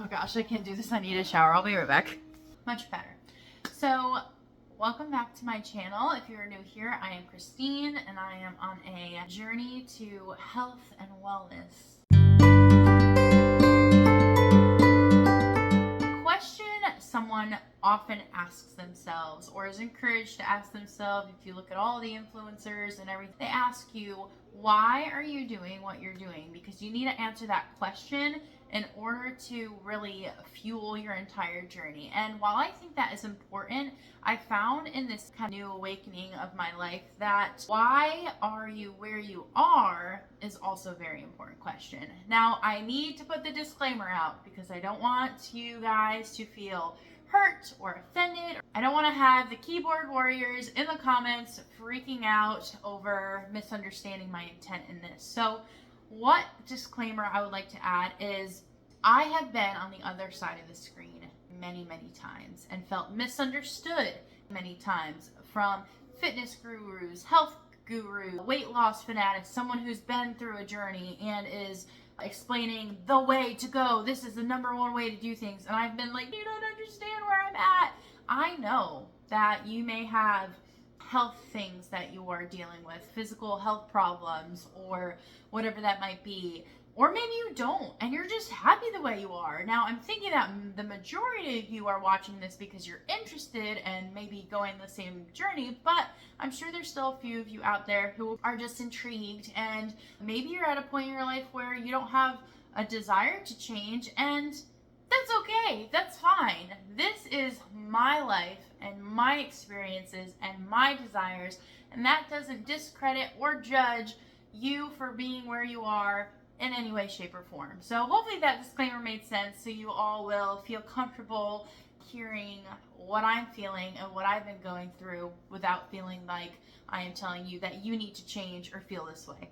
Oh gosh, I can't do this. I need a shower. I'll be right back. Much better. So, welcome back to my channel. If you're new here, I am Christine and I am on a journey to health and wellness. Question someone often asks themselves or is encouraged to ask themselves, if you look at all the influencers and everything, they ask you, why are you doing what you're doing? Because you need to answer that question in order to really fuel your entire journey. And while I think that is important, I found in this kind of new awakening of my life that why are you where you are is also a very important question. Now, I need to put the disclaimer out because I don't want you guys to feel hurt or offended. I don't want to have the keyboard warriors in the comments freaking out over misunderstanding my intent in this. So what disclaimer I would like to add is I have been on the other side of the screen many times and felt misunderstood many times from fitness gurus, health gurus, weight loss fanatics, someone who's been through a journey and is explaining the way to go. This is the number one way to do things. And I've been like, you don't understand where I'm at. I know that you may have health things that you are dealing with, physical health problems or whatever that might be. Or maybe you don't, and you're just happy the way you are. Now, I'm thinking that the majority of you are watching this because you're interested and maybe going the same journey, but I'm sure there's still a few of you out there who are just intrigued, and maybe you're at a point in your life where you don't have a desire to change, and that's okay. That's fine. This is my life and my experiences and my desires, and that doesn't discredit or judge you for being where you are in any way, shape, or form. So hopefully that disclaimer made sense so you all will feel comfortable hearing what I'm feeling and what I've been going through without feeling like I am telling you that you need to change or feel this way.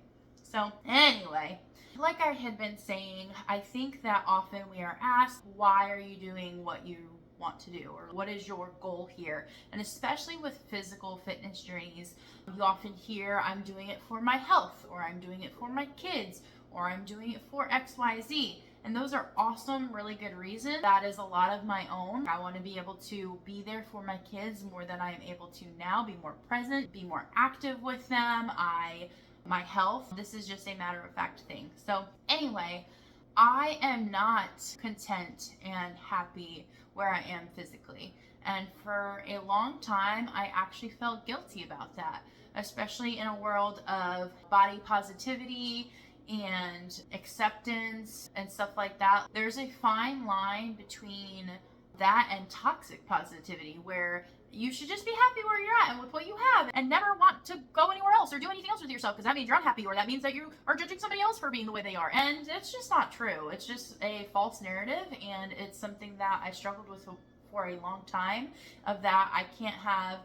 So anyway, like I had been saying, I think that often we are asked, why are you doing what you want to do, or what is your goal here? And especially with physical fitness journeys, you often hear, I'm doing it for my health, or I'm doing it for my kids, or I'm doing it for XYZ. And those are awesome, really good reasons. That is a lot of my own. I want to be able to be there for my kids more than I am able to now, be more present, be more active with them. My health, this is just a matter of fact thing. So anyway, I am not content and happy where I am physically. And for a long time, I actually felt guilty about that, especially in a world of body positivity and acceptance and stuff like that. There's a fine line between that and toxic positivity, where you should just be happy where you're at and with what you have and never want to go anywhere else or do anything else with yourself, because that means you're unhappy, or that means that you are judging somebody else for being the way they are. And it's just not true. It's just a false narrative, and it's something that I struggled with for a long time, of that I can't have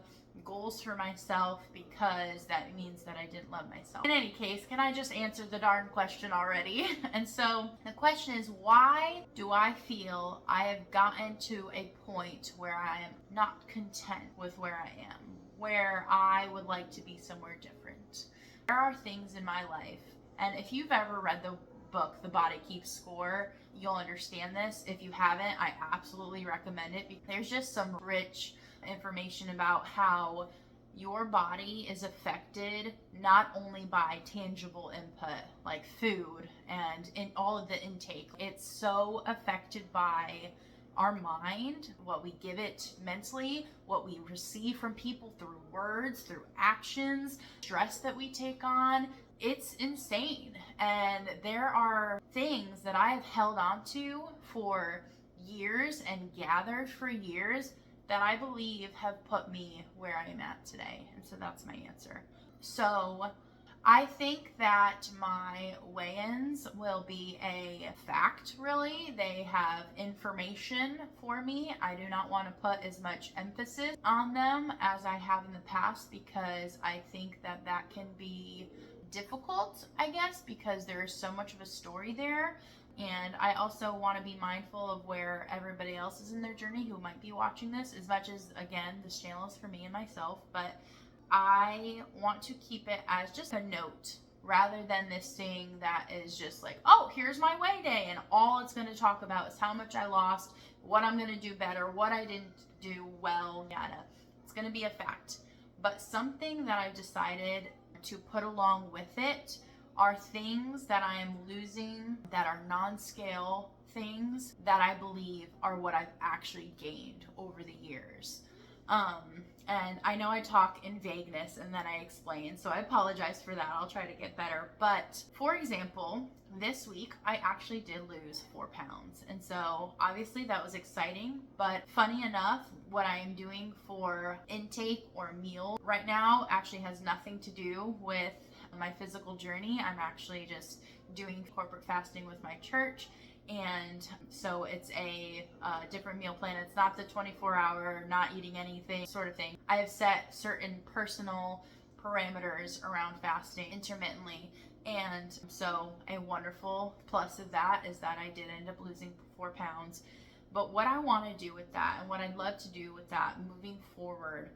goals for myself because that means that I didn't love myself. In any case, can I just answer the darn question already? And so the question is, why do I feel I have gotten to a point where I am not content with where I am, where I would like to be somewhere different? There are things in my life, and if you've ever read the book, The Body Keeps Score, you'll understand this. If you haven't, I absolutely recommend it, because there's just some rich information about how your body is affected not only by tangible input like food and in all of the intake. It's so affected by our mind, what we give it mentally, what we receive from people through words, through actions, stress that we take on. It's insane. And there are things that I have held on to for years and gathered for years that I believe have put me where I am at today. And so that's my answer. So I think that my weigh-ins will be a fact, really. They have information for me. I do not want to put as much emphasis on them as I have in the past, because I think that that can be difficult, I guess, because there is so much of a story there. And I also want to be mindful of where everybody else is in their journey who might be watching this, as much as, again, this channel is for me and myself, but I want to keep it as just a note rather than this thing that is just like, oh, here's my weigh day, and all it's going to talk about is how much I lost, what I'm going to do better, what I didn't do well, yada. It's going to be a fact. But something that I've decided to put along with it are things that I am losing that are non-scale things that I believe are what I've actually gained over the years. And I know I talk in vagueness and then I explain, so I apologize for that. I'll try to get better. But for example, this week I actually did lose 4 pounds. And so obviously that was exciting, but funny enough, what I am doing for intake or meal right now actually has nothing to do with my physical journey. I'm actually just doing corporate fasting with my church. And so it's a different meal plan. It's not the 24-hour, not eating anything sort of thing. I have set certain personal parameters around fasting intermittently. And so a wonderful plus of that is that I did end up losing 4 pounds. But what I want to do with that, and what I'd love to do with that moving forward,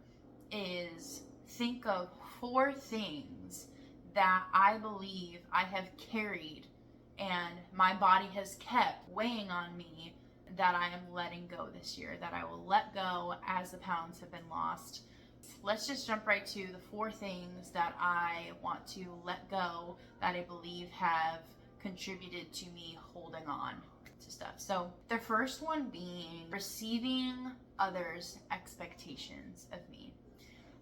is think of 4 things that I believe I have carried and my body has kept weighing on me that I am letting go this year, that I will let go as the pounds have been lost. Let's just jump right to the 4 things that I want to let go that I believe have contributed to me holding on to stuff. So the first one being receiving others' expectations of me.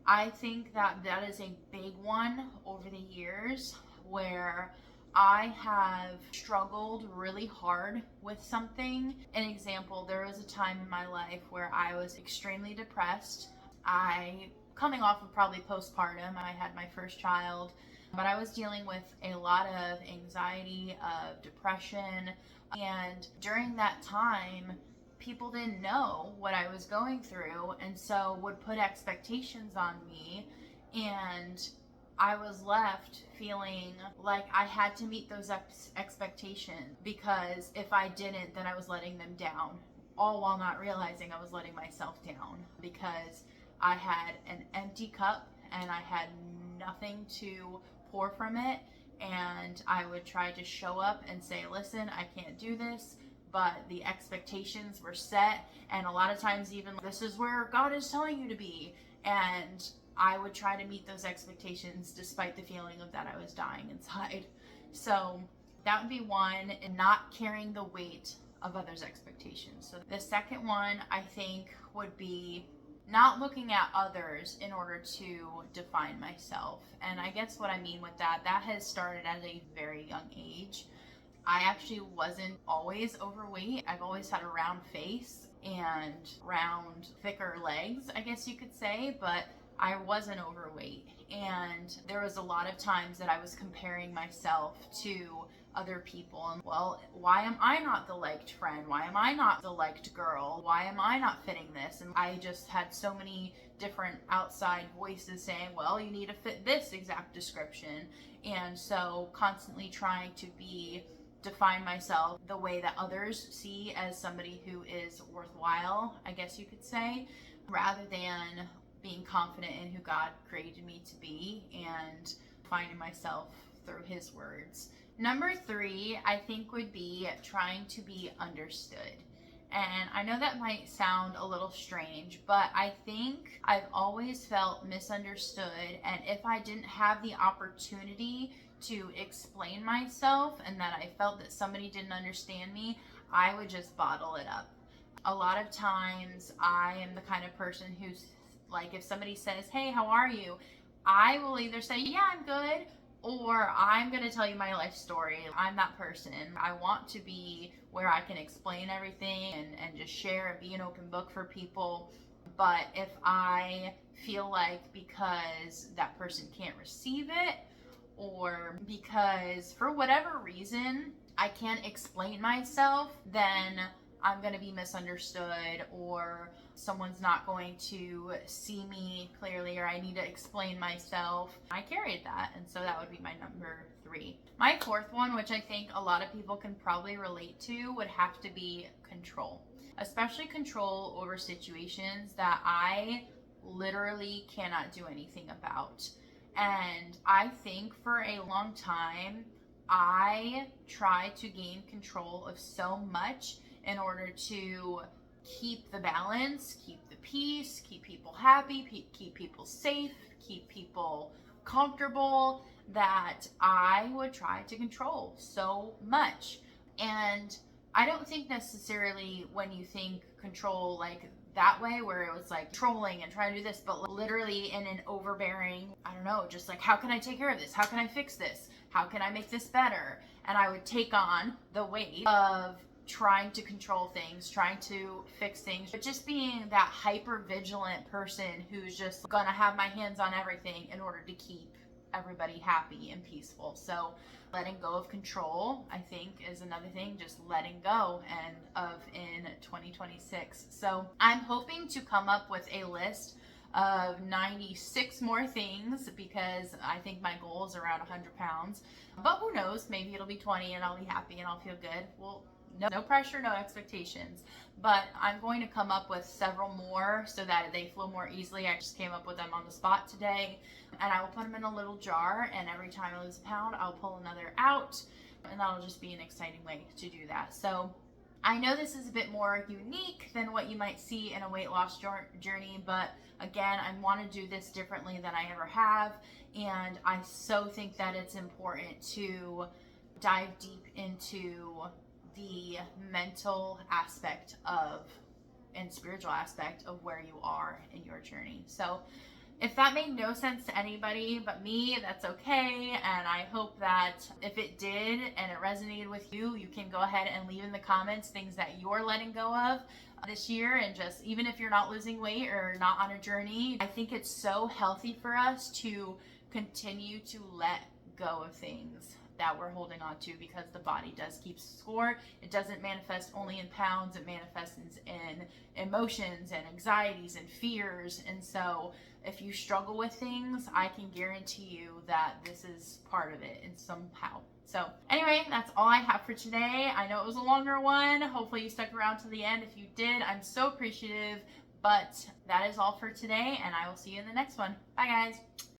I think that that is a big one over the years where I have struggled really hard with something. An example, there was a time in my life where I was extremely depressed. Coming off of probably postpartum, I had my first child, but I was dealing with a lot of anxiety, of depression, and during that time, people didn't know what I was going through, and so would put expectations on me, and I was left feeling like I had to meet those expectations, because if I didn't, then I was letting them down, all while not realizing I was letting myself down, because I had an empty cup and I had nothing to pour from it, and I would try to show up and say, listen, I can't do this, but the expectations were set, and a lot of times even, this is where God is telling you to be, and I would try to meet those expectations despite the feeling of that I was dying inside. So that would be one, and not carrying the weight of others' expectations. So the second one, I think, would be not looking at others in order to define myself. And I guess what I mean with that has started at a very young age. I actually wasn't always overweight. I've always had a round face and round, thicker legs, I guess you could say, but I wasn't overweight. And there was a lot of times that I was comparing myself to other people, and well, why am I not the liked friend? Why am I not the liked girl? Why am I not fitting this? And I just had so many different outside voices saying, well, you need to fit this exact description. And so constantly trying to define myself the way that others see as somebody who is worthwhile, I guess you could say, rather than being confident in who God created me to be and finding myself through His words. Number 3, I think, would be trying to be understood. And I know that might sound a little strange, but I think I've always felt misunderstood, and if I didn't have the opportunity to explain myself and that I felt that somebody didn't understand me, I would just bottle it up. A lot of times I am the kind of person who's like, if somebody says, hey, how are you? I will either say, yeah, I'm good, or I'm going to tell you my life story. I'm that person. I want to be where I can explain everything and just share and be an open book for people. But if I feel like because that person can't receive it, or because for whatever reason I can't explain myself, then I'm going to be misunderstood, or someone's not going to see me clearly, or I need to explain myself. I carried that, and so that would be my number 3. My 4th one, which I think a lot of people can probably relate to, would have to be control. Especially control over situations that I literally cannot do anything about. And I think for a long time, I tried to gain control of so much in order to keep the balance, keep the peace, keep people happy, keep people safe, keep people comfortable, that I would try to control so much. And I don't think necessarily when you think control like that way, where it was like trolling and trying to do this, but literally in an overbearing, I don't know, just like, how can I take care of this? How can I fix this? How can I make this better? And I would take on the weight of trying to control things, trying to fix things, but just being that hyper vigilant person who's just gonna have my hands on everything in order to keep everybody happy and peaceful. So letting go of control, I think, is another thing, just letting go and of in 2026. So I'm hoping to come up with a list of 96 more things, because I think my goal is around 100 pounds. But who knows, maybe it'll be 20 and I'll be happy and I'll feel good. Well, no pressure, no expectations. But I'm going to come up with several more so that they flow more easily. I just came up with them on the spot today. And I will put them in a little jar, and every time I lose a pound, I'll pull another out. And that'll just be an exciting way to do that. So I know this is a bit more unique than what you might see in a weight loss journey, but again, I want to do this differently than I ever have. And I so think that it's important to dive deep into the mental aspect of and spiritual aspect of where you are in your journey. So if that made no sense to anybody but me, that's okay. And I hope that if it did and it resonated with you, you can go ahead and leave in the comments things that you're letting go of this year. And just, even if you're not losing weight or not on a journey, I think it's so healthy for us to continue to let go of things that we're holding on to, because the body does keep score. It doesn't manifest only in pounds, it manifests in emotions and anxieties and fears. And so if you struggle with things, I can guarantee you that this is part of it in somehow. So anyway, that's all I have for today. I know it was a longer one. Hopefully you stuck around to the end. If you did, I'm so appreciative. But that is all for today, and I will see you in the next one. Bye, guys.